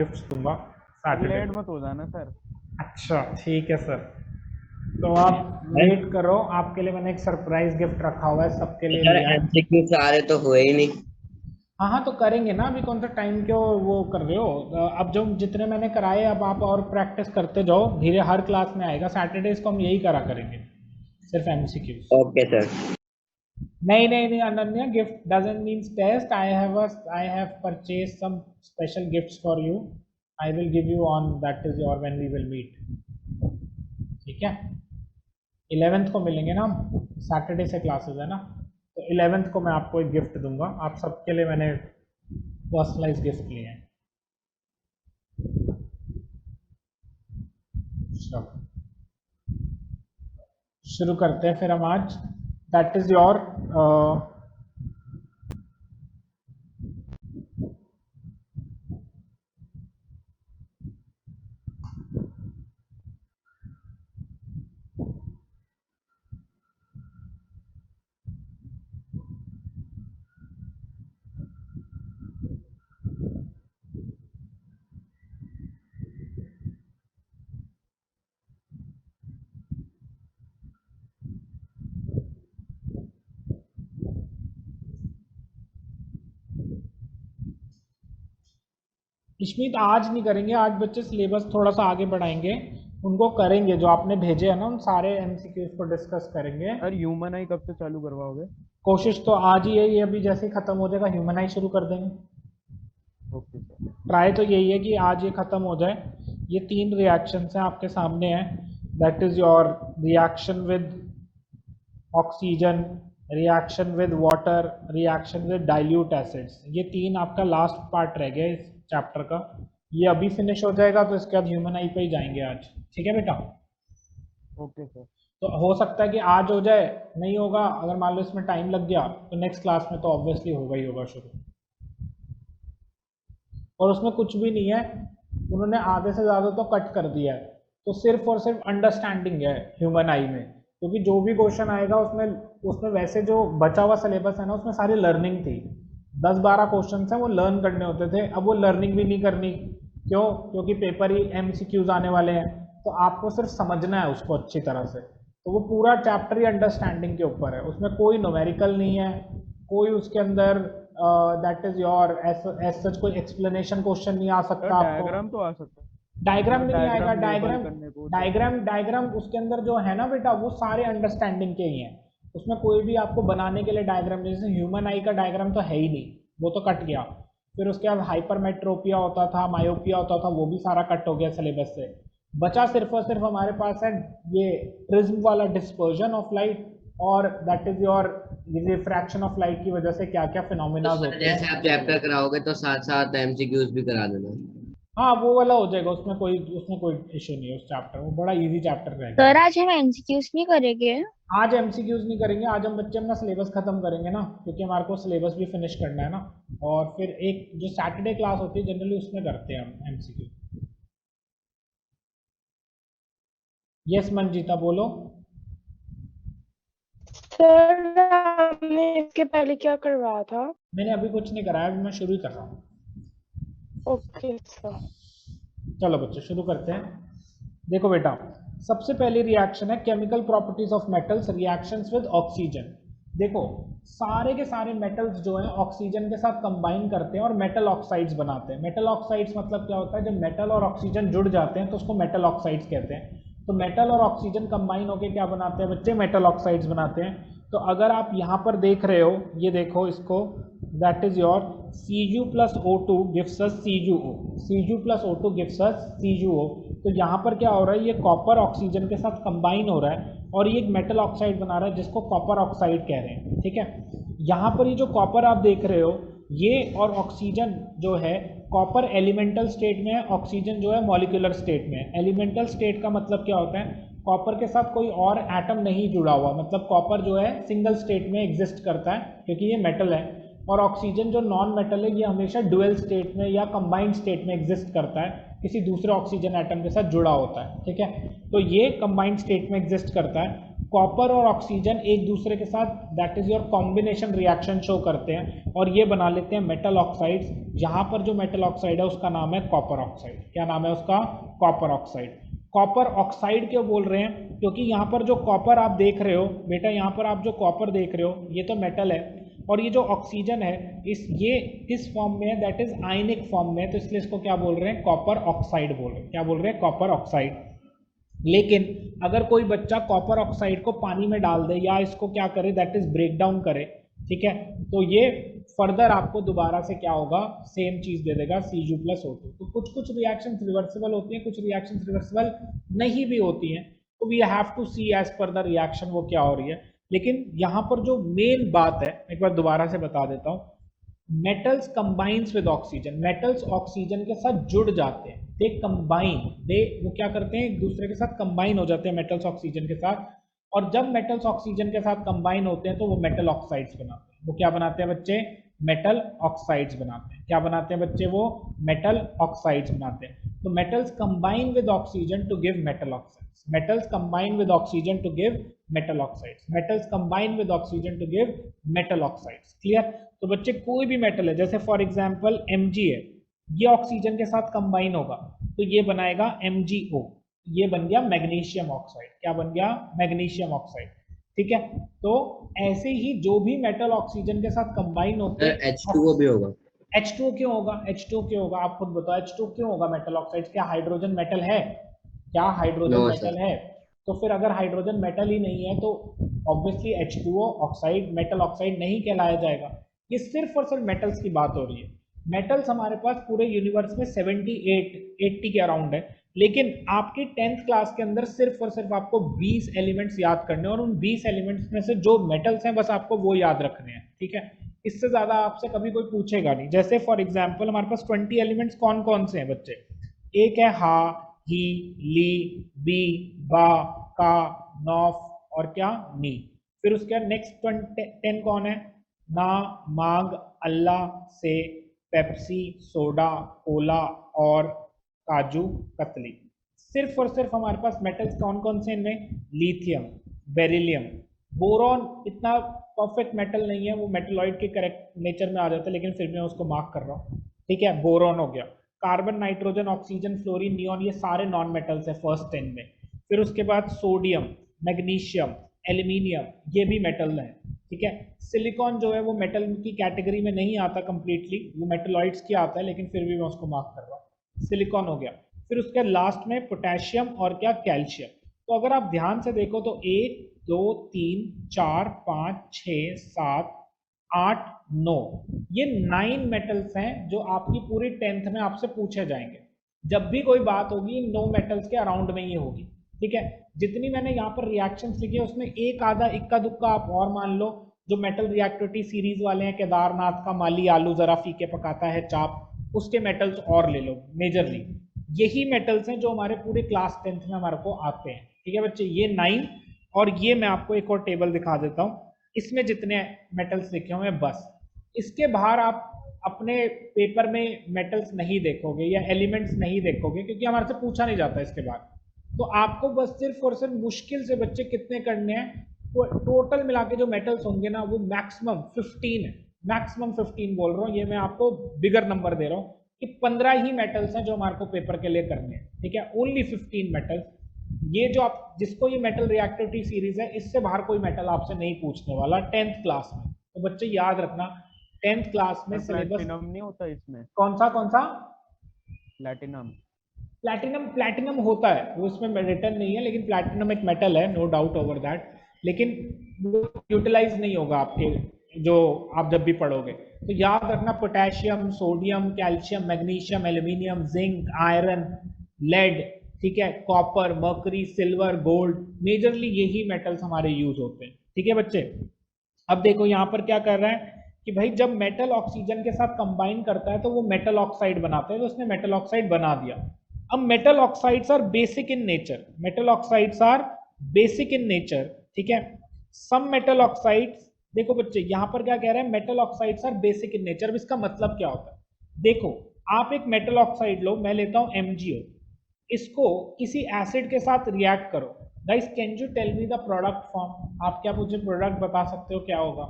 Gifts दूंगा Saturday late को। मत हो जाना सर। अच्छा ठीक है सर, तो आप नहीं वेट करो, आपके लिए मैंने एक सरप्राइज गिफ्ट रखा हुआ है सबके लिए सर, लिया है। एमसीक्यू सारे तो हुए ही नहीं। हाँ हाँ तो करेंगे ना, अभी कौन सा टाइम क्यों वो कर रहे हो। अब जो जितने मैंने कराए अब आप और प्रैक्टिस करते जाओ धीरे, हर क्लास में आएगा, सैटरडेज को हम यही करा करेंगे, सिर्फ एमसीक्यूज। Okay sir. नहीं नहीं नहीं Ananya, gift doesn't means test. I have purchase some special gifts for you. I will give you on that is your when we will meet. ठीक है, 11th को मिलेंगे ना हम, सैटरडे से क्लासेस है ना, तो 11th को मैं आपको एक गिफ्ट दूंगा, आप सबके लिए मैंने पर्सनलाइज गिफ्ट लिए हैं। चलो शुरू करते हैं फिर हम आज। दैट इज योर इश्मीत आज नहीं करेंगे, आज बच्चे सिलेबस थोड़ा सा आगे बढ़ाएंगे, उनको करेंगे जो आपने भेजे हैं ना, उन सारे एमसीक्यूज को डिस्कस करेंगे। सर ह्यूमन आई कब से चालू करवाओगे? कोशिश तो आज ही है, ये अभी जैसे ही खत्म हो जाएगा ह्यूमनाइज शुरू कर देंगे। Okay sir. ट्राई तो यही है कि आज ये खत्म हो जाए। ये 3 रिएक्शंस हैं आपके सामने हैं, that is your reaction with oxygen, reaction with water, reaction with dilute acids. ये 3 आपका लास्ट पार्ट रह गया इस चैप्टर का, ये अभी फिनिश हो जाएगा तो इसके बाद ह्यूमन आई पे ही जाएंगे आज। ठीक है बेटा, ओके सर। तो हो सकता है कि आज हो जाए, नहीं होगा अगर मान लो इसमें टाइम लग गया तो नेक्स्ट क्लास में तो ऑब्वियसली होगा ही होगा शुरू। और उसमें कुछ भी नहीं है, उन्होंने आधे से ज़्यादा तो कट कर दिया है, तो सिर्फ और सिर्फ अंडरस्टैंडिंग है ह्यूमन आई में, क्योंकि जो भी क्वेश्चन आएगा उसमें उसमें वैसे जो बचा हुआ सिलेबस है ना उसमें सारी लर्निंग थी, 10-12 क्वेश्चन हैं वो लर्न करने होते थे, अब वो लर्निंग भी नहीं करनी। क्यों? क्योंकि पेपर ही एमसीक्यूज आने वाले हैं, तो आपको सिर्फ समझना है उसको अच्छी तरह से, तो वो पूरा चैप्टर ही अंडरस्टैंडिंग के ऊपर है, उसमें कोई न्यूमेरिकल नहीं है, कोई उसके अंदर that is your as such कोई एक्सप्लेनेशन क्वेश्चन नहीं आ सर सकता आपको। डायग्राम तो आ सकता है। डायग्राम मतलब नहीं आएगा, डायग्राम लेबल डायग्राम करने को डायग्राम डायग्राम उसके अंदर जो है ना बेटा वो सारे अंडरस्टैंडिंग के ही हैं, उसमें कोई भी आपको बनाने के लिए डायग्राम, जैसे ह्यूमन आई का डायग्राम तो है ही नहीं, वो तो कट गया। फिर उसके बाद हाइपरमेट्रोपिया होता था, मायोपिया होता था, वो भी सारा कट हो गया सिलेबस से। बचा सिर्फ और सिर्फ हमारे पास है ये प्रिज्म वाला डिस्पर्जन ऑफ लाइट, और that is your refraction of light की वजह से क्या क्या तो फिनोमिनाज सर होते जैसे हैं। आप चैप्टर कराओगे तो साथ साथ एमसीक्यूज भी करा देना। हाँ वो वाला हो जाएगा, उसमें कोई इशू नहीं है, उस चैप्टर वो बड़ा इजी चैप्टर रहेगा। सर आज हम एमसीक्यूज नहीं करेंगे? आज एमसीक्यूज नहीं करेंगे, आज हम बच्चे अपना सिलेबस खत्म करेंगे ना, क्योंकि हमारे को सिलेबस भी फिनिश करना है ना, और फिर एक जो सैटरडे क्लास होती है जनरली उसमें करते हैं हम एमसीक्यू। यस मंजीता बोलो। सर हमने इसके पहले क्या करवाया था? मैंने अभी कुछ नहीं कराया, अभी मैं शुरू ही कर रहा हूँ। Okay sir. चलो बच्चे शुरू करते हैं। देखो बेटा, सबसे पहली रिएक्शन है chemical properties of metals reactions with oxygen. देखो सारे के सारे मेटल्स जो हैं ऑक्सीजन के साथ कंबाइन करते हैं और मेटल ऑक्साइड्स बनाते हैं। मेटल ऑक्साइड्स मतलब क्या होता है, जब मेटल और ऑक्सीजन जुड़ जाते हैं तो उसको मेटल ऑक्साइड्स कहते हैं। तो मेटल और ऑक्सीजन कंबाइन होकर क्या बनाते हैं बच्चे, मेटल ऑक्साइड्स बनाते हैं। तो अगर आप यहाँ पर देख रहे हो, ये देखो इसको, that is your Cu plus O2 gives us CuO, Cu plus O2 gives us CuO। तो यहाँ पर क्या हो रहा है, ये कॉपर ऑक्सीजन के साथ कंबाइन हो रहा है और ये एक मेटल ऑक्साइड बना रहा है जिसको कॉपर ऑक्साइड कह रहे हैं। ठीक है, यहाँ पर ये जो कॉपर आप देख रहे हो, ये और ऑक्सीजन जो है, कॉपर एलिमेंटल स्टेट में है, ऑक्सीजन जो है मॉलिक्यूलर स्टेट में है। एलिमेंटल स्टेट का मतलब क्या होता है, कॉपर के साथ कोई और एटम नहीं जुड़ा हुआ, मतलब कॉपर जो है सिंगल स्टेट में एग्जिस्ट करता है क्योंकि ये मेटल है, और ऑक्सीजन जो नॉन मेटल है ये हमेशा डुअल स्टेट में या कंबाइंड स्टेट में एग्जिस्ट करता है, किसी दूसरे ऑक्सीजन एटम के साथ जुड़ा होता है। ठीक है, तो ये कंबाइंड स्टेट में एग्जिस्ट करता है। कॉपर और ऑक्सीजन एक दूसरे के साथ that is your combination reaction show करते हैं और ये बना लेते हैं मेटल ऑक्साइड्स। यहाँ पर जो मेटल ऑक्साइड है उसका नाम है कॉपर ऑक्साइड। क्या नाम है उसका? Copper oxide. कॉपर ऑक्साइड क्यों बोल रहे हैं? क्योंकि यहाँ पर जो कॉपर आप देख रहे हो बेटा, यहाँ पर आप जो कॉपर देख रहे हो ये तो मेटल है, और ये जो ऑक्सीजन है ये किस फॉर्म में है? दैट इज आयनिक फॉर्म में है, तो इसलिए इसको क्या बोल रहे हैं? कॉपर ऑक्साइड बोल रहे हैं। क्या बोल रहे हैं? Copper oxide. लेकिन अगर कोई बच्चा कॉपर ऑक्साइड को पानी में डाल दे या इसको क्या करे, दैट इज ब्रेक डाउन करे, ठीक है, तो ये फर्दर आपको दोबारा से क्या होगा? सेम चीज दे देगा, Cu+O2। तो कुछ कुछ रिएक्शंस रिवर्सिबल होती हैं, कुछ रिएक्शंस रिवर्सिबल नहीं भी होती हैं, तो we have to see as per the reaction वो क्या हो रही है। लेकिन यहाँ पर जो मेन बात है, एक बार दोबारा से बता देता हूँ, metals combines with oxygen. Metals oxygen के साथ जुड़ जाते हैं, दे कंबाइन, वो क्या करते हैं? एक दूसरे के साथ कंबाइन हो जाते हैं मेटल्स ऑक्सीजन के साथ, और जब मेटल्स ऑक्सीजन के साथ कंबाइन होते हैं तो वो मेटल ऑक्साइड्स बनाते हैं। वो क्या बनाते हैं बच्चे? मेटल ऑक्साइड्स बनाते हैं। क्या बनाते हैं बच्चे? वो मेटल ऑक्साइड्स बनाते हैं। तो metals combine with oxygen to give metal oxides. Metals combine with oxygen to give metal oxides. Metals combine with oxygen to give metal oxides. Clear? तो बच्चे कोई भी मेटल है, जैसे फॉर एग्जांपल Mg है, ये ऑक्सीजन के साथ कंबाइन होगा तो ये बनाएगा MgO, ये बन गया मैग्नीशियम ऑक्साइड। क्या बन गया? Magnesium oxide. ठीक है, तो ऐसे ही जो भी मेटल ऑक्सीजन के साथ कंबाइन होते हैं, H2O भी होगा। H2O क्यों होगा? H2O क्यों होगा? आप खुद बताओ, H2O क्यों होगा मेटल ऑक्साइड? क्या हाइड्रोजन मेटल है? क्या हाइड्रोजन No, मेटल sir. है? तो फिर अगर हाइड्रोजन मेटल ही नहीं है तो obviously H2O oxide metal oxide नहीं कहलाया जाएगा। ये सिर्फ और सिर्फ मेटल्स की बात हो रही है। मेटल्स हमारे पास पूरे यूनिवर्स में 80 के अराउंड है, लेकिन आपकी 10th क्लास के अंदर सिर्फ और सिर्फ आपको 20 एलिमेंट्स याद करने हैं, और उन 20 एलिमेंट्स में से जो मेटल्स हैं बस आपको वो याद रखने हैं। ठीक है, इससे ज्यादा आपसे कभी कोई पूछेगा नहीं। जैसे फॉर एग्जाम्पल हमारे पास 20 एलिमेंट्स कौन कौन से हैं बच्चे? एक है हा, ही, ली, बी, बा, का, नौफ और क्या? नी। फिर उसके बाद नेक्स्ट 10 कौन है? ना, मांग, अल्लाह, से, पेप्सी, सोडा, कोला और काजू कतली। सिर्फ और सिर्फ हमारे पास मेटल्स कौन कौन से इनमें? लिथियम, बेरिलियम, बोरॉन इतना परफेक्ट मेटल नहीं है, वो मेटलॉइड के करेक्ट नेचर में आ जाता है, लेकिन फिर मैं उसको मार्क कर रहा हूँ। ठीक है, बोरॉन हो गया। Carbon, nitrogen, oxygen, fluorine, neon, ये सारे नॉन मेटल्स है फर्स्ट 10 में। फिर उसके बाद सोडियम, मैग्नीशियम, एल्यूमिनियम, ये भी मेटल है। ठीक है, सिलिकॉन जो है वो मेटल की कैटेगरी में नहीं आता कंप्लीटली, वो मेटलॉइड्स की आता है, लेकिन फिर भी मैं उसको मार्क कर रहा हूँ। सिलिकॉन हो गया। फिर उसके लास्ट में पोटेशियम और क्या? कैल्शियम। तो अगर आप ध्यान से देखो तो 1 2 3 4 5 6 7 8 9, ये 9 मेटल्स हैं जो आपकी पूरी 10th में आपसे पूछे जाएंगे। जब भी कोई बात होगी इन 9 मेटल्स के अराउंड में ही होगी। ठीक है, जितनी मैंने यहाँ पर रिएक्शंस लिखी है उसमें एक आधा इक्का दुक्का आप और मान लो, जो मेटल रिएक्टिविटी सीरीज वाले हैं, केदारनाथ का माली आलू जरा फीके पकाता है चाप, उसके मेटल्स और ले लो। मेजरली यही मेटल्स हैं जो हमारे पूरे क्लास 10th में हमारे को आते हैं। ठीक है बच्चे, ये 9, और ये मैं आपको एक और टेबल दिखा देता हूँ, इसमें जितने मेटल्स लिखे हुए हैं बस। इसके बाहर आप अपने पेपर में मेटल्स नहीं देखोगे या एलिमेंट्स नहीं देखोगे, क्योंकि हमारे से पूछा नहीं जाता इसके बाद। तो आपको बस सिर्फ और सिर्फ मुश्किल से बच्चे कितने करने हैं, तो टोटल मिला के जो मेटल्स होंगे ना वो मैक्सिमम 15 है। मैक्सिमम 15 बोल रहा हूँ, ये मैं आपको बिगर नंबर दे रहा हूँ कि 15 ही मेटल्स हैं जो हमारे को पेपर के लिए करने हैं। ठीक है, ओनली 15 मेटल्स। ये जो आप जिसको ये मेटल रिएक्टिविटी सीरीज है, इससे बाहर कोई मेटल आपसे नहीं पूछने वाला 10th क्लास में। तो बच्चे याद रखना 10th क्लास में सिलेबस प्लैटिनम नहीं होता इसमें? कौन सा प्लैटिनम। प्लैटिनम होता है, वो इसमें रिटर्न नहीं है, लेकिन प्लैटिनम एक मेटल है, नो डाउट ओवर दैट, लेकिन वो यूटिलाइज नहीं होगा आपके जो आप जब भी पढ़ोगे। तो याद रखना potassium, sodium, calcium, magnesium, aluminium, zinc, iron, lead, ठीक है, copper, mercury, silver, gold, majorly यही मेटल्स हमारे यूज होते हैं। ठीक है बच्चे, अब देखो यहाँ पर क्या कर रहा है कि भाई जब मेटल ऑक्सीजन के साथ कंबाइन करता है तो वो मेटल ऑक्साइड बनाता है, तो उसने मेटल ऑक्साइड बना दिया। अब metal oxides are basic in nature, metal oxides are basic in nature. ठीक है, सम मेटल ऑक्साइड्स, देखो बच्चे यहाँ पर क्या कह रहे हैं, metal oxides are basic in nature. इसका मतलब क्या होता है? देखो आप एक मेटल ऑक्साइड लो, मैं लेता हूं MgO, इसको किसी एसिड के साथ रिएक्ट करो, guys can you tell me the product form? आप क्या मुझे प्रोडक्ट बता सकते हो क्या होगा?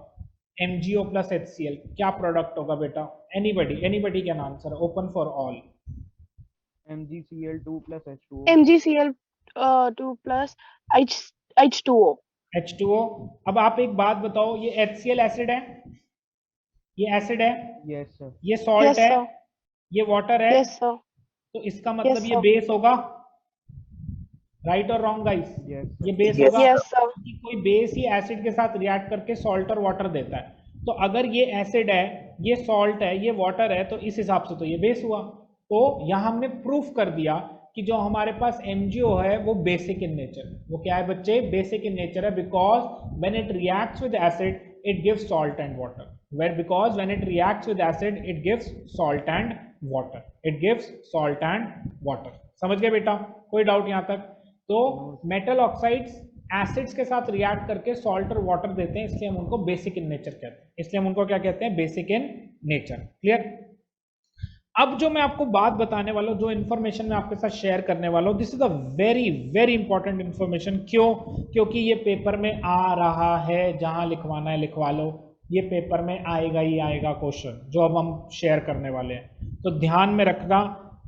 MgO plus HCl क्या प्रोडक्ट होगा बेटा? Anybody can answer, open for all. MgCl2 plus H2O. MgCl2 plus H2O. H2O। अब आप एक बात बताओ, ये HCl एसिड है, ये एसिड है, Yes, sir. ये सॉल्ट Yes, है, sir. ये वाटर है, Yes, sir. तो इसका मतलब Yes, ये sir. बेस होगा। राइट और रॉन्ग गाइस? Yes, ये sir. बेस Yes, होगा Yes, sir. कि कोई बेस ही एसिड के साथ रिएक्ट करके सॉल्ट और वाटर देता है। तो अगर ये एसिड है, ये सॉल्ट है, ये वाटर है, तो इस हिसाब से तो ये बेस हुआ। तो यहाँ हमने प्रूफ कर दिया कि जो हमारे पास MgO है वो बेसिक इन नेचर। वो क्या है बच्चे? बेसिक इन नेचर है, because when it reacts with acid it gives salt and water. Because when it reacts with acid it gives salt and water, it gives salt and water. समझ गए बेटा? कोई doubt यहाँ तक? तो metal oxides acids के साथ react करके सॉल्ट और वाटर देते हैं, इसलिए हम उनको बेसिक इन नेचर कहते हैं। इसलिए हम उनको क्या कहते हैं? Basic in nature. क्लियर? अब जो मैं आपको बात बताने वाला हूं, जो इन्फॉर्मेशन मैं आपके साथ शेयर करने वाला हूं, this is a very very important information. क्यों? क्योंकि ये पेपर में आ रहा है, जहां लिखवाना है लिखवा लो, ये पेपर में आएगा ही आएगा क्वेश्चन जो अब हम शेयर करने वाले हैं। तो ध्यान में रखना,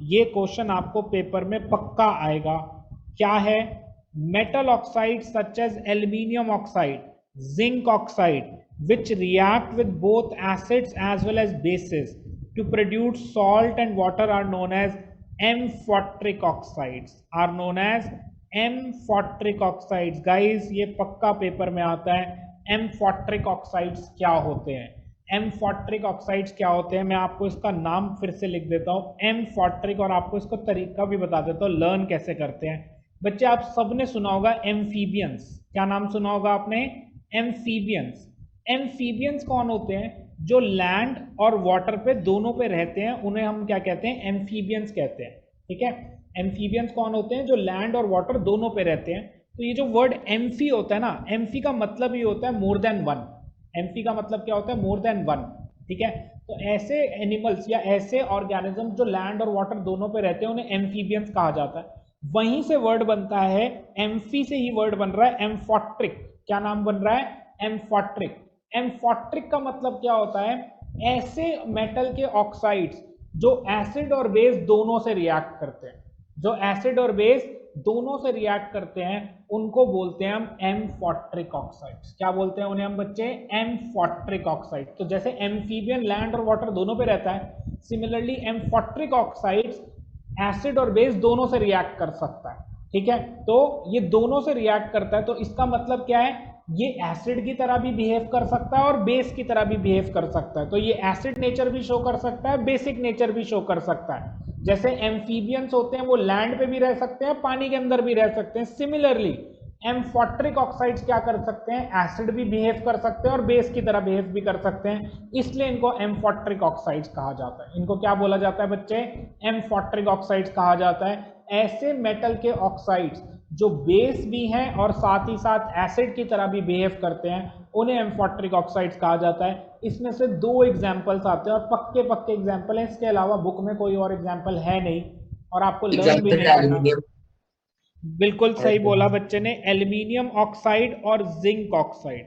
ये क्वेश्चन आपको पेपर में पक्का आएगा। क्या है? Metal oxide such as aluminium oxide, zinc oxide which react with both acids as well as bases to produce salt and water are known as amphoteric oxides, are known as amphoteric oxides। guys ये पक्का paper में आता है। amphoteric oxides क्या होते हैं? amphoteric oxides क्या होते हैं? मैं आपको इसका नाम फिर से लिख देता हूँ, amphoteric, और आपको इसको तरीका भी बता देता हूँ लर्न कैसे करते हैं। बच्चे आप सबने सुना होगा एम्फीबियंस। क्या नाम सुना होगा आपने? एम्फीबियंस। एम्फीबियंस कौन होते हैं? जो लैंड और वाटर पे दोनों पे रहते हैं, उन्हें हम क्या कहते हैं? एम्फीबियंस कहते हैं। ठीक है? एम्फीबियंस कौन होते हैं? जो लैंड और वाटर दोनों पे रहते हैं। तो ये जो वर्ड एम्फी होता है ना, एम्फी का मतलब ये होता है मोर देन वन। एम्फी का मतलब क्या होता है? More than one. ठीक है? तो ऐसे एनिमल्स या ऐसे ऑर्गेनिज्म जो लैंड और वाटर दोनों पे रहते हैं, उन्हें एम्फीबियंस कहा जाता है। वहीं से वर्ड बनता है, एम्फी से ही वर्ड बन रहा है एम्फोट्रिक। क्या नाम बन रहा है? एम्फोट्रिक। एम्फोट्रिक का मतलब क्या होता है? ऐसे मेटल के ऑक्साइड्स जो एसिड और बेस दोनों से रिएक्ट करते हैं, जो एसिड और बेस दोनों से रिएक्ट करते हैं, उनको बोलते हैं हम एम्फोट्रिक ऑक्साइड्स। क्या बोलते हैं उन्हें हम बच्चे? Amphoteric oxide. तो जैसे एम्फीबियन लैंड और वाटर दोनों पे रहता है, सिमिलरली एम्फोट्रिक ऑक्साइड्स एसिड और बेस दोनों से रिएक्ट कर सकता है। ठीक है? तो ये दोनों से रिएक्ट करता है, तो इसका मतलब क्या है? ये एसिड की तरह भी बिहेव कर सकता है और बेस की तरह भी बिहेव कर सकता है। तो ये एसिड नेचर भी शो कर सकता है, बेसिक नेचर भी शो कर सकता है। जैसे एम्फीबियंस होते हैं वो लैंड पे भी रह सकते हैं, पानी के अंदर भी रह सकते हैं। सिमिलरली एम्फोट्रिक ऑक्साइड्स क्या कर सकते हैं? एसिड भी बिहेव कर सकते हैं और बेस की तरह बिहेव भी कर सकते हैं, इसलिए इनको एम्फोट्रिक ऑक्साइड्स कहा जाता है। इनको क्या बोला जाता है बच्चे? एम्फोट्रिक ऑक्साइड्स कहा जाता है। ऐसे मेटल के ऑक्साइड्स जो बेस भी हैं और साथ ही साथ एसिड की तरह भी बिहेव करते हैं, उन्हें एम्फोट्रिक ऑक्साइड्स कहा जाता है। इसमें से दो एग्जाम्पल्स आते हैं और पक्के पक्के एग्जाम्पल हैं, इसके अलावा बुक में कोई और एग्जाम्पल है नहीं और आपको लर्न भी नहीं करना। बिल्कुल सही बोला बच्चे ने, एल्यूमिनियम ऑक्साइड और जिंक ऑक्साइड,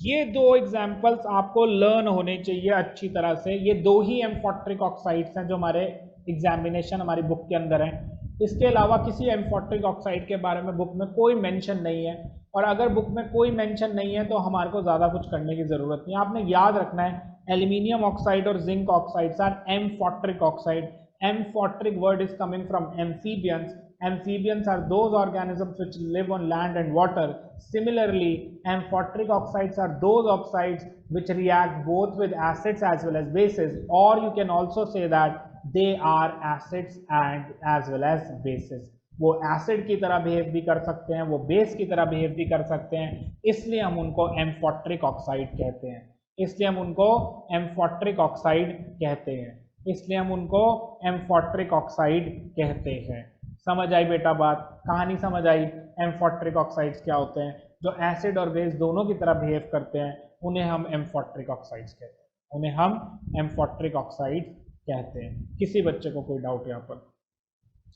ये दो एग्जाम्पल्स आपको लर्न होने चाहिए अच्छी तरह से। ये दो ही एम्फोट्रिक ऑक्साइड्स हैं जो हमारे एग्जामिनेशन हमारी बुक के अंदर हैं। इसके अलावा किसी एम्फोट्रिक ऑक्साइड के बारे में बुक में कोई मेंशन नहीं है, और अगर बुक में कोई मेंशन नहीं है तो हमारे को ज़्यादा कुछ करने की ज़रूरत नहीं है। आपने याद रखना है, एल्यूमिनियम ऑक्साइड और zinc oxides are amphoteric oxide. Amphoteric word is coming from amphibians. Amphibians are those organisms which live on land and water. Similarly, amphoteric oxides are those oxides which react both with acids as well as bases, or you can also say that they are acids and as well as bases. वो acid की तरह behave भी कर सकते हैं, वो base की तरह बिहेव भी कर सकते हैं, इसलिए हम उनको एम्फोट्रिक ऑक्साइड कहते हैं। इसलिए हम उनको एम्फोट्रिक ऑक्साइड कहते हैं। इसलिए हम उनको एम्फोट्रिक ऑक्साइड कहते हैं। समझ आई बेटा बात? कहानी समझ आई? एम्फोट्रिक ऑक्साइड्स क्या होते हैं? जो एसिड और बेस दोनों की तरह बिहेव करते हैं, उन्हें हम एम्फोट्रिक ऑक्साइड्स कहते हैं। उन्हें हम एम्फोट्रिक ऑक्साइड कहते हैं। किसी बच्चे को कोई डाउट यहाँ पर?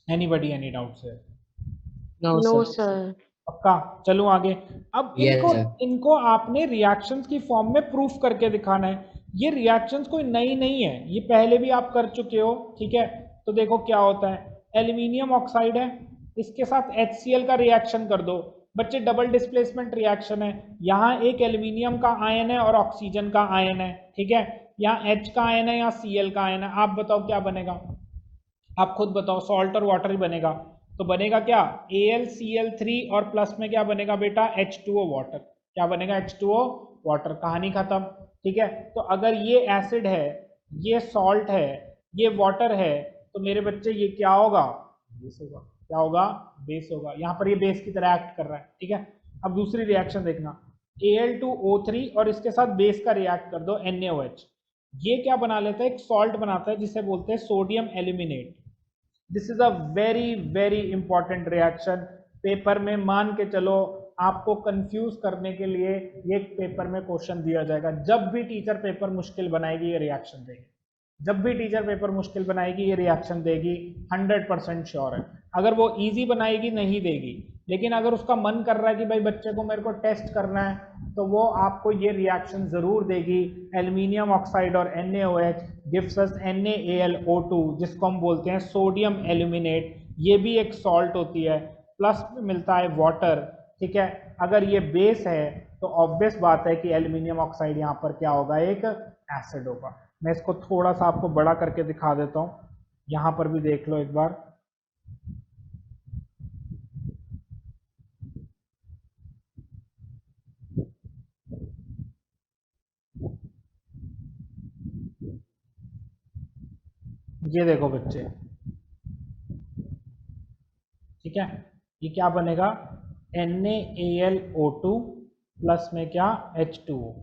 एनीबडी एनी डाउट्स है? No, No, sir. sir. पक्का? चलूं आगे। अब Yes, इनको sir. इनको आपने रिएक्शंस की फॉर्म में प्रूफ करके दिखाना है। ये रिएक्शंस कोई नई नहीं है, ये पहले भी आप कर चुके हो, ठीक है। तो देखो क्या होता है, एल्यूमिनियम ऑक्साइड है, इसके साथ HCl का रिएक्शन कर दो। बच्चे डबल डिस्प्लेसमेंट रिएक्शन है, यहाँ एक एल्यूमिनियम का आयन है और ऑक्सीजन का आयन है, ठीक है। यहाँ H का आयन है, यहाँ Cl का आयन है। आप बताओ क्या बनेगा, आप खुद बताओ। सॉल्ट और वाटर ही बनेगा, तो बनेगा क्या, AlCl3 और प्लस में क्या बनेगा बेटा, H2O वाटर। क्या बनेगा, H2O वाटर। कहानी खत्म, ठीक है। तो अगर ये एसिड है, ये सॉल्ट है, ये वाटर है, तो मेरे बच्चे ये क्या होगा, बेस होगा। क्या होगा, बेस होगा। यहाँ पर ये बेस की तरह एक्ट कर रहा है, ठीक है। अब दूसरी रिएक्शन देखना, Al2O3 और इसके साथ बेस का रिएक्ट कर दो NaOH। ये क्या बना लेता है, एक सॉल्ट बनाता है जिसे बोलते हैं sodium aluminate. This is a very very important reaction. Paper में मान के चलो आपको कंफ्यूज करने के लिए ये पेपर में क्वेश्चन दिया जाएगा। जब भी टीचर पेपर मुश्किल बनाएगी ये रिएक्शन देगी, जब भी टीचर पेपर मुश्किल बनाएगी ये रिएक्शन देगी, 100% श्योर है। अगर वो इजी बनाएगी नहीं देगी, लेकिन अगर उसका मन कर रहा है कि भाई बच्चे को मेरे को टेस्ट करना है, तो वो आपको ये रिएक्शन जरूर देगी। एल्यूमिनियम ऑक्साइड और NaOH गिव्स अस NaAlO2, जिसको हम बोलते हैं सोडियम एल्यूमिनेट। ये भी एक सॉल्ट होती है, प्लस में मिलता है वाटर, ठीक है। अगर ये बेस है तो ऑब्वियस बात है कि एल्यूमिनियम ऑक्साइड यहाँ पर क्या होगा, एक एसिड होगा। मैं इसको थोड़ा सा आपको बड़ा करके दिखा देता हूँ, यहाँ पर भी देख लो एक बार। ये देखो बच्चे, ठीक है, ये क्या बनेगा, NaAlO2 प्लस में क्या, H2O।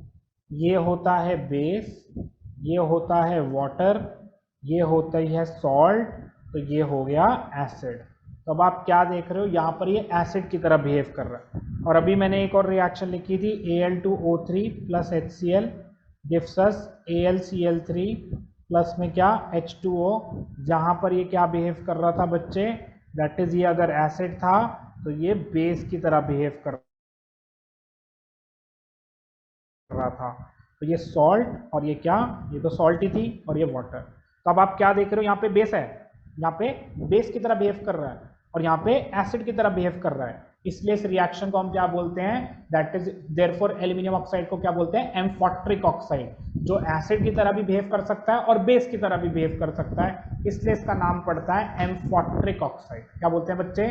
ये होता है बेस, ये होता है वाटर, ये होता ही है सॉल्ट, तो ये हो गया एसिड। तो अब आप क्या देख रहे हो, यहाँ पर ये एसिड की तरह बिहेव कर रहा है। और अभी मैंने एक और रिएक्शन लिखी थी, Al2O3 plus HCl gives us AlCl3 plus में क्या, H2O। जहाँ पर ये क्या बिहेव कर रहा था बच्चे, दैट इज ये अगर एसिड था तो ये बेस की तरह बिहेव कर रहा था। तो ये सॉल्ट और ये क्या, ये तो सॉल्ट ही थी और ये वाटर। तो अब आप क्या देख रहे हो, यहाँ पे बेस है, यहाँ पे बेस की तरह बिहेव कर रहा है और यहाँ पे एसिड की तरह बिहेव कर रहा है। इसलिए इस रिएक्शन को हम क्या बोलते हैं, that is therefore aluminium oxide को क्या बोलते हैं, एम्फोट्रिक ऑक्साइड, जो एसिड की तरह भी बिहेव कर सकता है और बेस की तरह भी बिहेव कर सकता है। इसलिए इसका नाम पड़ता है एम्फोट्रिक ऑक्साइड। क्या बोलते हैं बच्चे,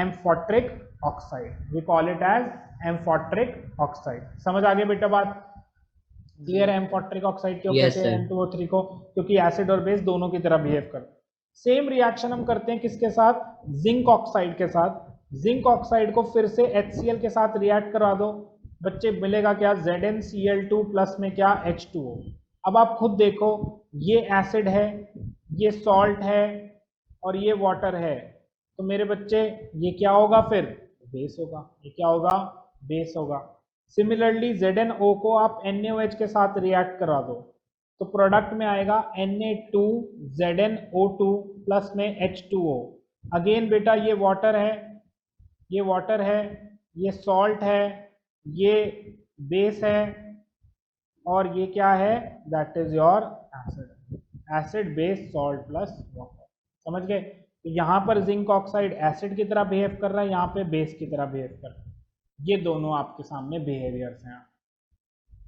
amphoteric oxide. We call it as amphoteric oxide. समझ आ गया बेटा बात, क्लियर है। एम्फोट्रिक ऑक्साइड क्यों Yes, कहते हैं sir. N2O3 को, क्योंकि एसिड और बेस दोनों की तरह बिहेव करते हैं। सेम रिएक्शन हम करते हैं किसके साथ, जिंक ऑक्साइड के साथ। जिंक ऑक्साइड को फिर से HCl के साथ रिएक्ट करा दो बच्चे, मिलेगा क्या, ZnCl2 प्लस में क्या, H2O। अब आप खुद देखो, ये एसिड है, ये सॉल्ट है और ये वाटर है, तो मेरे बच्चे ये क्या होगा, फिर बेस होगा। ये क्या होगा, बेस होगा। सिमिलरली ZnO को आप NaOH के साथ रिएक्ट करा दो, तो प्रोडक्ट में आएगा Na2ZnO2 प्लस में H2O। अगेन बेटा ये वाटर है, ये वाटर है, ये सॉल्ट है, ये बेस है और ये क्या है, that is your acid. Acid base salt plus water. समझ गए। तो यहाँ पर जिंक ऑक्साइड एसिड की तरह बिहेव कर रहा है, यहाँ पे बेस की तरह बिहेव कर रहा है। ये दोनों आपके सामने बिहेवियर्स हैं।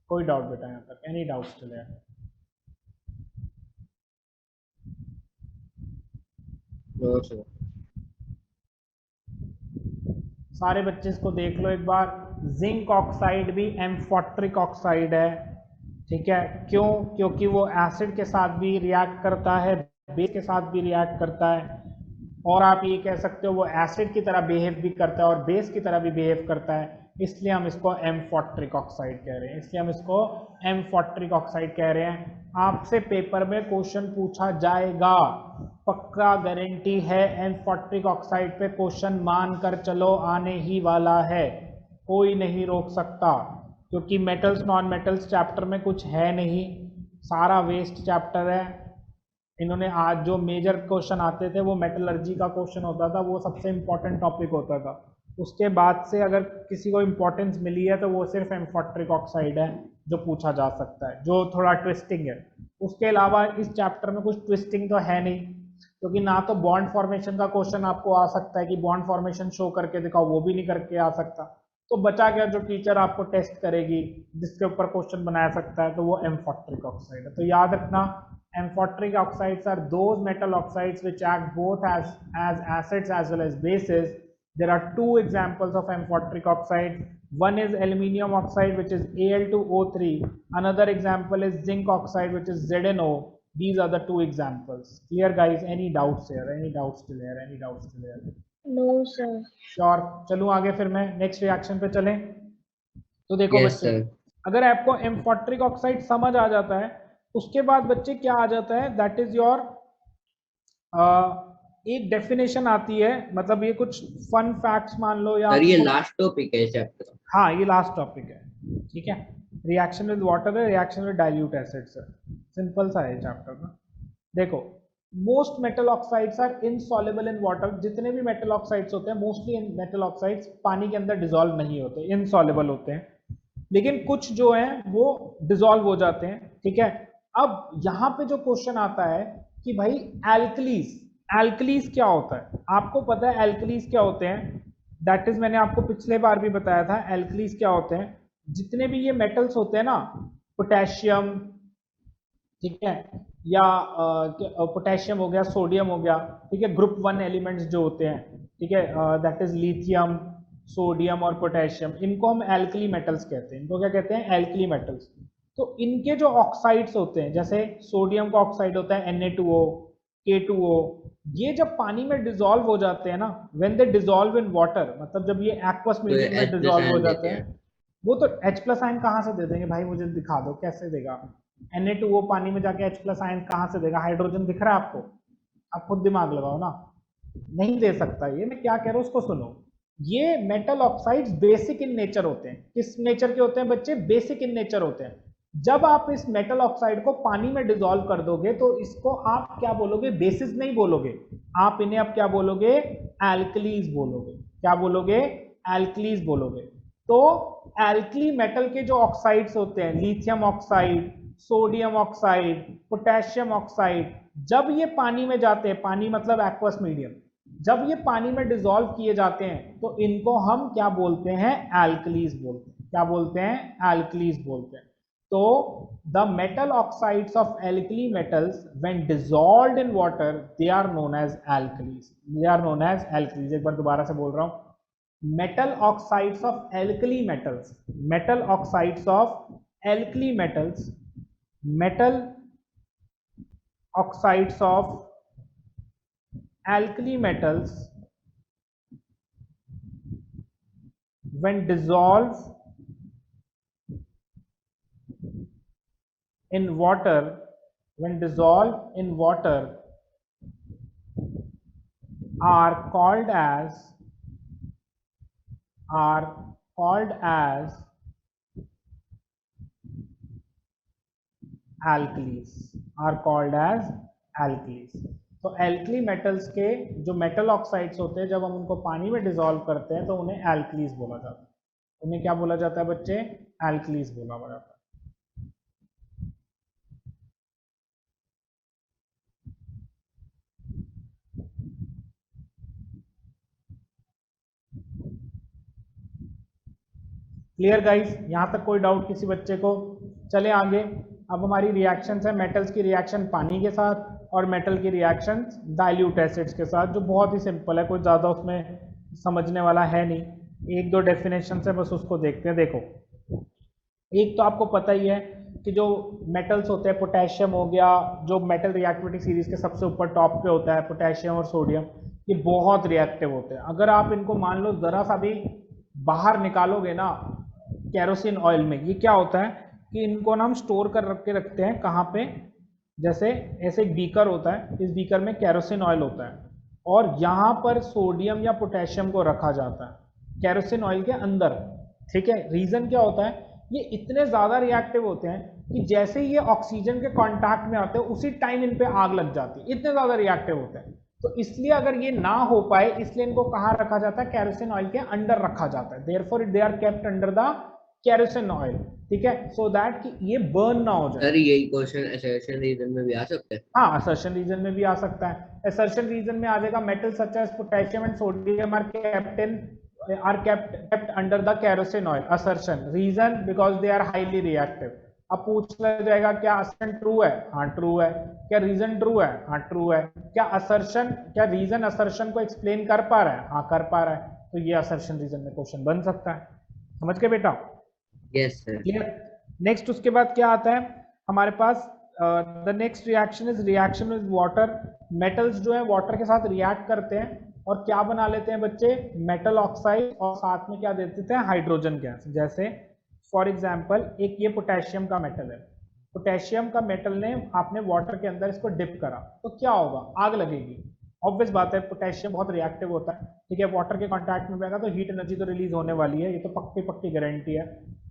कोई डाउट बेटा यहाँ तक, एनी डाउट्स चले? No, sir. सारे बच्चे इसको देख लो एक बार। जिंक ऑक्साइड भी एम्फोट्रिक ऑक्साइड है, ठीक है। क्यों, क्योंकि वो एसिड के साथ भी रिएक्ट करता है, बेस के साथ भी रिएक्ट करता है, और आप ये कह सकते हो वो एसिड की तरह बिहेव भी करता है और बेस की तरह भी बिहेव करता है। इसलिए हम इसको एम्फोट्रिक ऑक्साइड कह रहे हैं, इसलिए हम इसको एम्फोट्रिक ऑक्साइड कह रहे हैं। आपसे पेपर में क्वेश्चन पूछा जाएगा, पक्का गारंटी है, एम्फोट्रिक ऑक्साइड पे क्वेश्चन मान कर चलो आने ही वाला है, कोई नहीं रोक सकता। क्योंकि मेटल्स नॉन मेटल्स चैप्टर में कुछ है नहीं, सारा वेस्ट चैप्टर है। इन्होंने आज जो मेजर क्वेश्चन आते थे वो मेटलर्जी का क्वेश्चन होता था, वो सबसे इम्पोर्टेंट टॉपिक होता था। उसके बाद से अगर किसी को इम्पोर्टेंस मिली है तो वो सिर्फ एम्फोट्रिक ऑक्साइड है जो पूछा जा सकता है, जो थोड़ा ट्विस्टिंग है। उसके अलावा इस चैप्टर में कुछ ट्विस्टिंग तो है नहीं, क्योंकि ना तो बॉन्ड फॉर्मेशन का क्वेश्चन आपको आ सकता है कि बॉन्ड फॉर्मेशन शो करके दिखाओ, वो भी नहीं करके आ सकता। तो बचा गया जो टीचर आपको टेस्ट करेगी जिसके ऊपर क्वेश्चन बनाया सकता है, तो वो एम्फोट्रिक ऑक्साइड है। तो याद रखना, amphoteric oxides are those metal oxides which act both as acids as well as bases. There are two examples of amphoteric oxide. One is aluminium oxide, which is Al2O3. Another example is zinc oxide, which is ZnO. These are the two examples. Clear, guys? Any doubts here? Any doubts still here? Any doubts still here? No, sir. Sure. चलूँ आगे, फिर मैं next reaction पे चलें। तो देखो Yes, बच्चे, sir. अगर आपको एम्फोट्रिक ऑक्साइड समझ आ जाता है, उसके बाद बच्चे क्या आ जाता है, दैट इज योर एक डेफिनेशन आती है, मतलब ये कुछ फन फैक्ट्स मान लो या सर ये आपको- लास्ट टॉपिक है चैप्टर। हाँ ये लास्ट टॉपिक है, ठीक है। रिएक्शन विद वाटर है, रिएक्शन विद डाइल्यूट एसिड्स है, सिंपल सा है चैप्टर ना। देखो, most metal oxides are insoluble in water. जितने भी मेटल ऑक्साइड्स होते हैं, मोस्टली मेटल ऑक्साइड्स पानी के अंदर डिसॉल्व नहीं होते, इनसॉल्युबल होते हैं। लेकिन कुछ जो हैं वो डिसॉल्व हो जाते हैं, ठीक है। अब यहाँ पे जो क्वेश्चन आता है कि भाई एल्कलीज, एल्कलीज क्या होता है? आपको पता है एल्कलीज क्या होते हैं? दैट इज, मैंने आपको पिछले बार भी बताया था एल्कलीज क्या होते हैं। जितने भी ये मेटल्स होते हैं ना, पोटेशियम, ठीक है, या पोटेशियम हो गया, सोडियम हो गया, ठीक है, ग्रुप 1 एलिमेंट्स जो होते हैं, ठीक है, दैट इज लिथियम, सोडियम और पोटेशियम, इनको हम एल्कली मेटल्स कहते हैं। इनको क्या कहते हैं? Alkali metals. तो इनके जो ऑक्साइड्स होते हैं, जैसे सोडियम का ऑक्साइड होता है Na2O, K2O, ये जब पानी में डिसॉल्व हो जाते हैं ना, when they dissolve in water, मतलब जब ये एक्वस मीडियम में डिसॉल्व हो जाते हैं, वो तो H+ आयन कहाँ से दे देंगे भाई? मुझे दिखा दो कैसे देगा। Na2O पानी में जाके H+ आयन कहाँ से देगा? हाइड्रोजन दिख रहा है आपको? आप खुद दिमाग लगाओ ना, नहीं दे सकता। ये मैं क्या कह रहा हूँ उसको सुनो। ये metal oxides basic in nature होते हैं। किस नेचर के होते हैं बच्चे? बेसिक इन नेचर होते हैं। जब आप इस मेटल ऑक्साइड को पानी में डिसॉल्व कर दोगे तो इसको आप क्या बोलोगे? बेसिस नहीं बोलोगे, आप इन्हें अब क्या बोलोगे? एल्कलीज बोलोगे। क्या बोलोगे? एल्कलीज बोलोगे। तो एल्कली मेटल के जो ऑक्साइड्स होते हैं, lithium oxide, sodium oxide, potassium oxide, जब ये पानी में जाते हैं, पानी मतलब एक्वस मीडियम, जब ये पानी में डिसॉल्व किए जाते हैं तो इनको हम क्या बोलते हैं? एल्कलीज बोलते हैं। क्या बोलते हैं? एल्कलीज बोलते हैं। तो the metal oxides of alkali metals when dissolved in water they are known as alkalis. They are known as alkalis. एक बार दोबारा से बोल रहा हूँ, metal oxides of alkali metals, metal oxides of alkali metals, metal oxides of alkali metals when dissolved in water, when dissolved in water, are called as alkalis, are called as alkalis. तो alkali metals के जो metal oxides होते हैं, जब हम उनको पानी में डिसॉल्व करते हैं तो उन्हें एल्कलीज बोला जाता है। उन्हें क्या बोला जाता है बच्चे? एल्कलीज बोला जाता है। Clear guys? यहाँ तक कोई डाउट किसी बच्चे को? चले आगे। अब हमारी रिएक्शंस है, मेटल्स की रिएक्शन पानी के साथ और मेटल की रिएक्शन डाइल्यूट एसिड्स के साथ, जो बहुत ही सिंपल है, कोई ज़्यादा उसमें समझने वाला है नहीं। एक दो डेफिनेशन है, बस उसको देखते हैं। देखो, एक तो आपको पता ही है कि जो मेटल्स होते हैं, पोटेशियम हो गया, जो मेटल रिएक्टिविटी सीरीज के सबसे ऊपर टॉप पे होता है, पोटेशियम और सोडियम, ये बहुत रिएक्टिव होते हैं। अगर आप इनको मान लो ज़रा सा भी बाहर निकालोगे ना केरोसिन ऑयल में, ये क्या होता है कि इनको ना हम स्टोर कर रखते हैं कहाँ पे? जैसे ऐसे एक बीकर होता है, इस बीकर में केरोसिन ऑयल होता है और यहाँ पर सोडियम या पोटेशियम को रखा जाता है केरोसिन ऑयल के अंदर, ठीक है। रीज़न क्या होता है? ये इतने ज़्यादा रिएक्टिव होते हैं कि जैसे ही ये ऑक्सीजन के कांटेक्ट में आते हैं उसी टाइम इन पे आग लग जाती है, इतने ज़्यादा रिएक्टिव होते हैं। तो इसलिए अगर ये ना हो पाए इसलिए इनको कहाँ रखा जाता है, केरोसिन ऑयल के अंडर रखा जाता है, therefore they are kept under the kerosene oil, ठीक है, सो दैट कि ये बर्न ना हो जाए। सर यही क्वेश्चन असर्शन रीजन में भी आ सकता है? हाँ, असर्शन रीजन में भी आ सकता है। असर्शन रीजन में आ जाएगा metal such as potassium and sodium are kept under the kerosene oil, assertion reason because they are highly reactive। अब पूछ लिया जाएगा क्या असर्शन ट्रू है, हाँ ट्रू है, क्या रीजन ट्रू है, हाँ ट्रू है, क्या रीजन असर्शन को एक्सप्लेन कर पा रहा है, हाँ कर पा रहा है, तो ये असर्शन रीजन में क्वेश्चन बन सकता है। समझ के बेटा? Yes sir. क्लियर? नेक्स्ट उसके बाद क्या आता है हमारे पास, the next reaction is reaction with water. Metals जो है वाटर के साथ रिएक्ट करते हैं और क्या बना लेते हैं बच्चे, मेटल ऑक्साइड, और साथ में क्या दे देते हैं, हाइड्रोजन गैस। जैसे फॉर एग्जांपल एक ये पोटेशियम का मेटल है, पोटेशियम का मेटल ने आपने वाटर के अंदर इसको डिप करा तो क्या होगा, आग लगेगी। ऑब्वियस बात है, पोटेशियम बहुत रिएक्टिव होता है, ठीक है, वाटर के कांटेक्ट में आएगा तो हीट एनर्जी तो रिलीज होने वाली है, ये तो पक्की गारंटी है।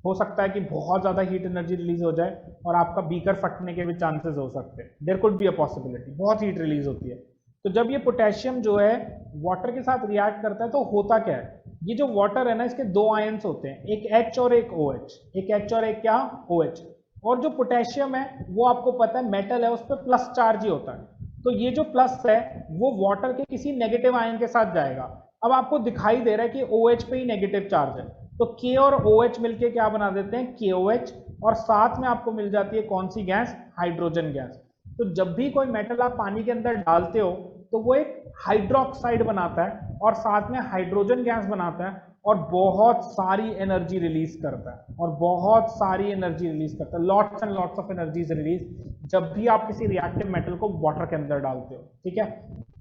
हो सकता है कि बहुत ज़्यादा हीट एनर्जी रिलीज हो जाए और आपका बीकर फटने के भी चांसेस हो सकते हैं, there could be a possibility, बहुत हीट रिलीज होती है। तो जब ये पोटेशियम जो है वाटर के साथ रिएक्ट करता है तो होता क्या है, ये जो वाटर है ना इसके दो आयंस होते हैं, एक H और एक OH, एक H और एक क्या, OH। और जो पोटेशियम है वो आपको पता है मेटल है, उस पर प्लस चार्ज ही होता है, तो ये जो प्लस है वो वाटर के किसी नेगेटिव आयन के साथ जाएगा। अब आपको दिखाई दे रहा है कि OH पे ही नेगेटिव चार्ज है, तो K और OH मिलके क्या बना देते हैं, KOH, और साथ में आपको मिल जाती है कौन सी गैस, हाइड्रोजन गैस। तो जब भी कोई मेटल आप पानी के अंदर डालते हो तो वो एक हाइड्रोक्साइड बनाता है और साथ में हाइड्रोजन गैस बनाता है और बहुत सारी एनर्जी रिलीज करता है, और बहुत सारी एनर्जी रिलीज करता है, lots and lots of energies release जब भी आप किसी रिएक्टिव मेटल को वाटर के अंदर डालते हो, ठीक है।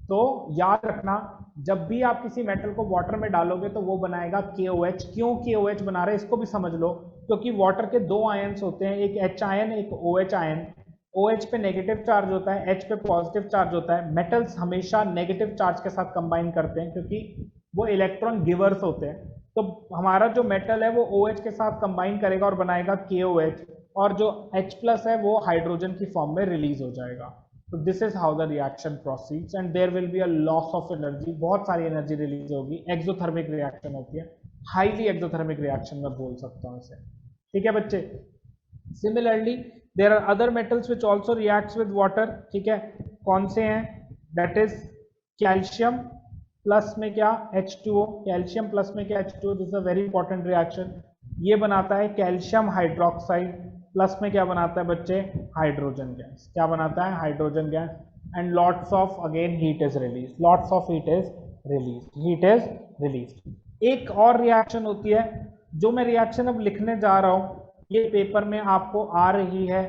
तो याद रखना जब भी आप किसी मेटल को वाटर में डालोगे तो वो बनाएगा KOH। क्यों KOH बना रहे हैं इसको भी समझ लो, क्योंकि वाटर के दो आयंस होते हैं, एक H आयन एक OH आयन। OH पे नेगेटिव चार्ज होता है, H पे पॉजिटिव चार्ज होता है। मेटल्स हमेशा नेगेटिव चार्ज के साथ कंबाइन करते हैं क्योंकि वो इलेक्ट्रॉन गिवर्स होते हैं। तो हमारा जो मेटल है वो OH के साथ कंबाइन करेगा और बनाएगा KOH, और जो H प्लस है वो हाइड्रोजन की फॉर्म में रिलीज हो जाएगा। तो this is how the reaction proceeds and there will be a loss of energy, बहुत सारी एनर्जी रिलीज होगी। एक्सोथर्मिक रिएक्शन होती है, हाईली एक्सोथर्मिक रिएक्शन में बोल सकता हूँ इसे, ठीक है बच्चे। Similarly there are other metals which also reacts with water, ठीक है, कौन से हैं, दैट इज कैल्शियम प्लस में क्या H2O, कैल्शियम प्लस में क्या H2O, this is a very important reaction. ये बनाता है कैल्शियम हाइड्रोक्साइड, प्लस में क्या बनाता है बच्चे, हाइड्रोजन गैस। क्या बनाता है, hydrogen gas. And lots of again heat is release, lots of heat is release, heat is release. एक और रिएक्शन होती है जो मैं रिएक्शन अब लिखने जा रहा हूँ, ये पेपर में आपको आ रही है,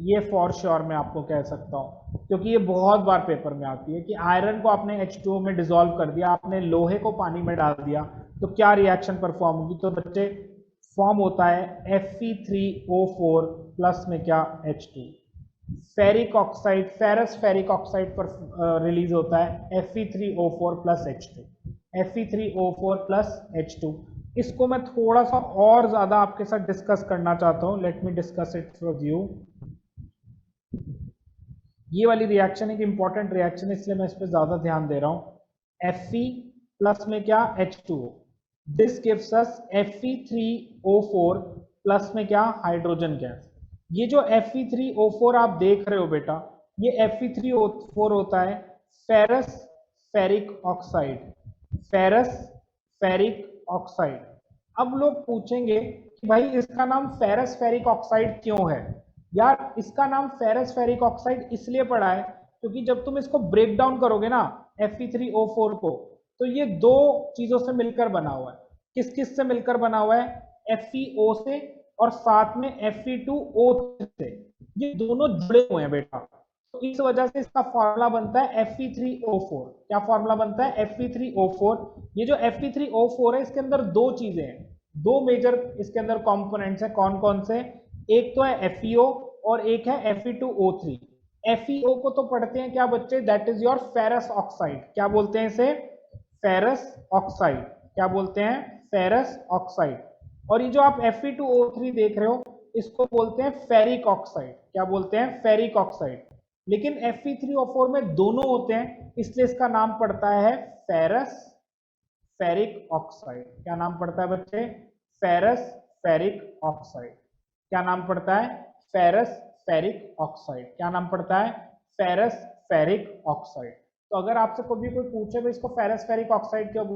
ये फॉर श्योर मैं आपको कह सकता हूँ क्योंकि ये बहुत बार पेपर में आती है कि आयरन को आपने H2O में डिसॉल्व कर दिया, आपने लोहे को पानी में डाल दिया तो क्या रिएक्शन परफॉर्म होगी। तो बच्चे फॉर्म होता है Fe3O4 प्लस में क्या H2। Ferric oxide, ferrous ferric oxide पर रिलीज होता है Fe3O4 plus H2, Fe3O4 plus H2। इसको मैं थोड़ा सा और ज्यादा आपके साथ डिस्कस करना चाहता हूं, let me discuss it with you. ये वाली रिएक्शन एक इंपॉर्टेंट रिएक्शन है इसलिए मैं इस पर ज्यादा ध्यान दे रहा हूं। Fe प्लस में क्या H2O, this gives us Fe3O4 plus में क्या हाइड्रोजन गैस। ये जो Fe3O4 आप देख रहे हो बेटा, ये Fe3O4 होता है ferrous ferric oxide, ferrous ferric oxide. अब लोग पूछेंगे कि भाई इसका नाम फेरस फेरिक ऑक्साइड क्यों है। यार इसका नाम फेरस फेरिक ऑक्साइड इसलिए पड़ा है क्योंकि जब तुम इसको ब्रेक डाउन करोगे ना Fe3O4 को, तो ये दो चीजों से मिलकर बना हुआ है। किस किस से मिलकर बना हुआ है, FeO से और साथ में Fe2O3 से, ये दोनों जुड़े हुए हैं बेटा। तो इस वजह से इसका फॉर्मूला बनता है Fe3O4। क्या फॉर्मूला बनता है, Fe3O4। ये जो Fe3O4 है इसके अंदर दो चीजें हैं, दो मेजर इसके अंदर कंपोनेंट्स हैं। कौन कौन से, एक तो है FeO और एक है Fe2O3। FeO को तो पढ़ते हैं क्या बच्चे, that is your ferrous oxide. क्या बोलते हैं इसे, फेरस ऑक्साइड। क्या बोलते हैं, फेरस ऑक्साइड। और ये जो आप Fe2O3 देख रहे हो इसको बोलते हैं फेरिक ऑक्साइड। क्या बोलते हैं, फेरिक ऑक्साइड। लेकिन Fe3O4 में दोनों होते हैं, इसलिए इसका नाम पड़ता है फेरस फेरिक ऑक्साइड। क्या नाम पड़ता है बच्चे? Ferrous ferric oxide. क्या नाम पड़ता है? Ferrous ferric oxide. क्या नाम पड़ता है? Ferrous ferric oxide. तो अगर आपसे कोई भी पूछे भाई इसको फेरस फेरिक ऑक्साइड क्यों